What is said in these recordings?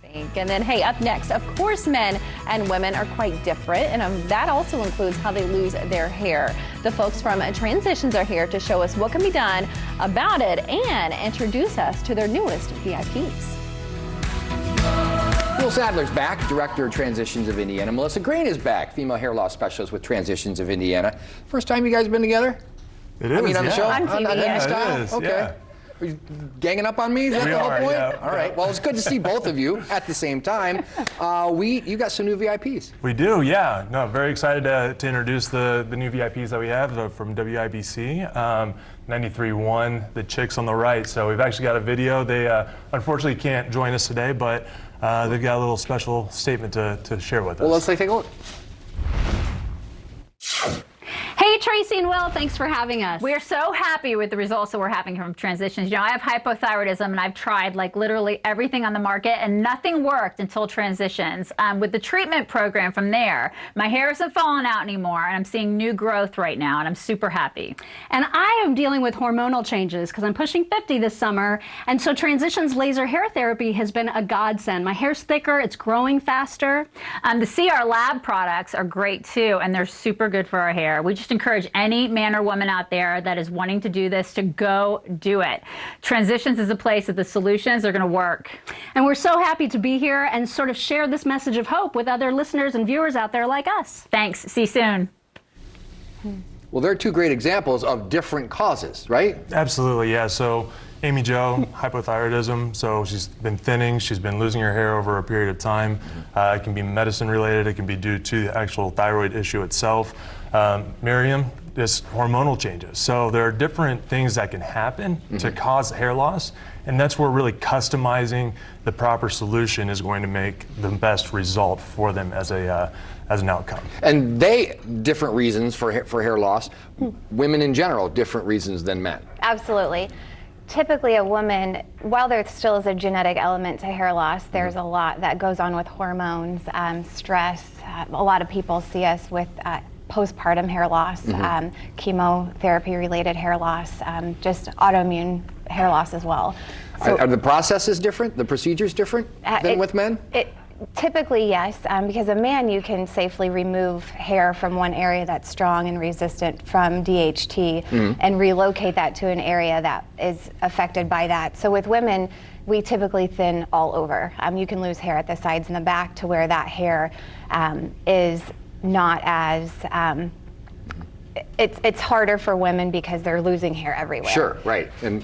think. And then, hey, up next, of course, men and women are quite different, and that also includes how they lose their hair. The folks from Transitions are here to show us what can be done about it and introduce us to their newest VIPs. Will Sadler's back, Director of Transitions of Indiana. Melissa Green is back, Female Hair Loss Specialist with Transitions of Indiana. First time you guys been together? It is, I mean, on the show? On TV, yeah. It is, okay. yeah. Are you ganging up on me? Is that We the whole are, point? yeah. All right. Well, it's good to see both of you at the same time. You got some new VIPs. We do, yeah. No, very excited to introduce the new VIPs that we have from WIBC. 93.1, the chicks on the right. So we've actually got a video. They unfortunately can't join us today, but they've got a little special statement to share with us. Well, let's take a look. Hey, Tracy and Will, thanks for having us. We're so happy with the results that we're having from Transitions. You know, I have hypothyroidism, and I've tried like literally everything on the market, and nothing worked until Transitions. With the treatment program from there, my hair isn't falling out anymore, and I'm seeing new growth right now, and I'm super happy. And I am dealing with hormonal changes because I'm pushing 50 this summer, and so Transitions laser hair therapy has been a godsend. My hair's thicker, it's growing faster. The CR Lab products are great too, and they're super good for our hair. We just encourage any man or woman out there that is wanting to do this to go do it. Transitions is a place that the solutions are going to work. And we're so happy to be here and sort of share this message of hope with other listeners and viewers out there like us. Thanks. See you soon. Well, they're two great examples of different causes, right? Absolutely, yeah. So Amy Jo, hypothyroidism, so she's been thinning, she's been losing her hair over a period of time. It can be medicine related, it can be due to the actual thyroid issue itself. Miriam, just hormonal changes. So there are different things that can happen to cause hair loss, and that's where really customizing the proper solution is going to make the best result for them as an outcome. And different reasons for hair loss. Women in general, different reasons than men. Absolutely. Typically a woman, while there still is a genetic element to hair loss, there's a lot that goes on with hormones, stress. A lot of people see us with postpartum hair loss, chemotherapy-related hair loss, just autoimmune hair loss as well. So, are the processes different? The procedures different than with men? Typically, yes, because a man, you can safely remove hair from one area that's strong and resistant from DHT and relocate that to an area that is affected by that. So with women, we typically thin all over. You can lose hair at the sides and the back to where that hair is not as, it's harder for women because they're losing hair everywhere. Sure, right. And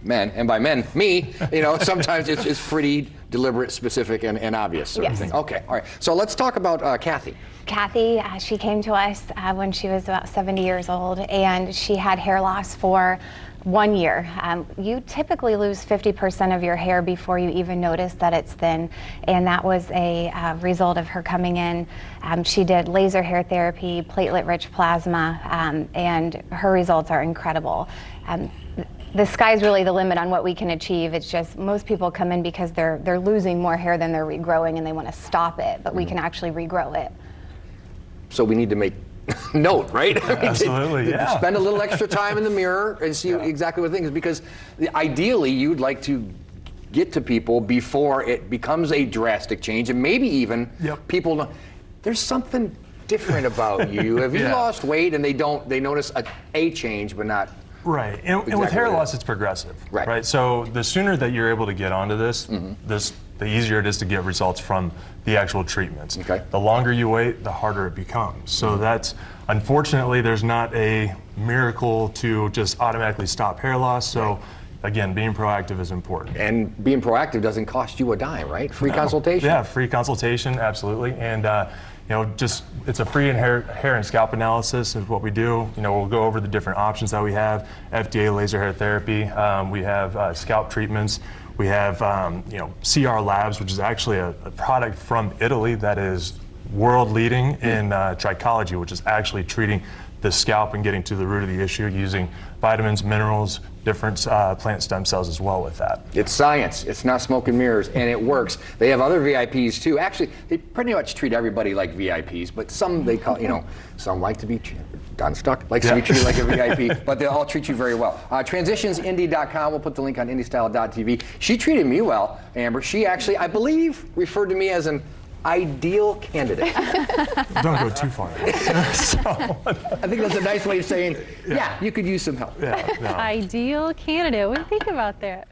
men, and by men, me, you know, sometimes it's pretty deliberate, specific, and obvious sort of thing. Okay, all right. So let's talk about Kathy. Kathy, she came to us when she was about 70 years old, and she had hair loss for 1 year. You typically lose 50% of your hair before you even notice that it's thin, and that was a result of her coming in. She did laser hair therapy, platelet-rich plasma, and her results are incredible. The sky's really the limit on what we can achieve. It's just most people come in because they're losing more hair than they're regrowing, and they want to stop it, but we can actually regrow it. So we need to make note, right? Absolutely, yeah. Spend a little extra time in the mirror and see exactly what the thing is, because ideally you'd like to get to people before it becomes a drastic change, and maybe even people know there's something different about you. Have you lost weight and they notice a change but not. Right, and with hair loss, it's progressive, right? So the sooner that you're able to get onto this, the easier it is to get results from the actual treatments. Okay. The longer you wait, the harder it becomes. So that's, unfortunately, there's not a miracle to just automatically stop hair loss. So again, being proactive is important. And being proactive doesn't cost you a dime, right? Free consultation? Yeah, free consultation, absolutely. And you know, just it's a free hair and scalp analysis is what we do. You know, we'll go over the different options that we have. FDA laser hair therapy. We have scalp treatments. We have you know, CR Labs, which is actually a product from Italy that is world leading in trichology, which is actually treating the scalp and getting to the root of the issue using vitamins, minerals, different plant stem cells as well with that. It's science. It's not smoke and mirrors, and it works. They have other VIPs too. Actually, they pretty much treat everybody like VIPs, but some they call, some like to be, Don Stuck likes to be treated like a VIP, but they all treat you very well. Transitionsindy.com, we'll put the link on indystyle.tv. She treated me well, Amber. She actually, I believe, referred to me as an ideal candidate. Don't go too far. I think that's a nice way of saying, yeah, you could use some help. Yeah, no. Ideal candidate. What do you think about that?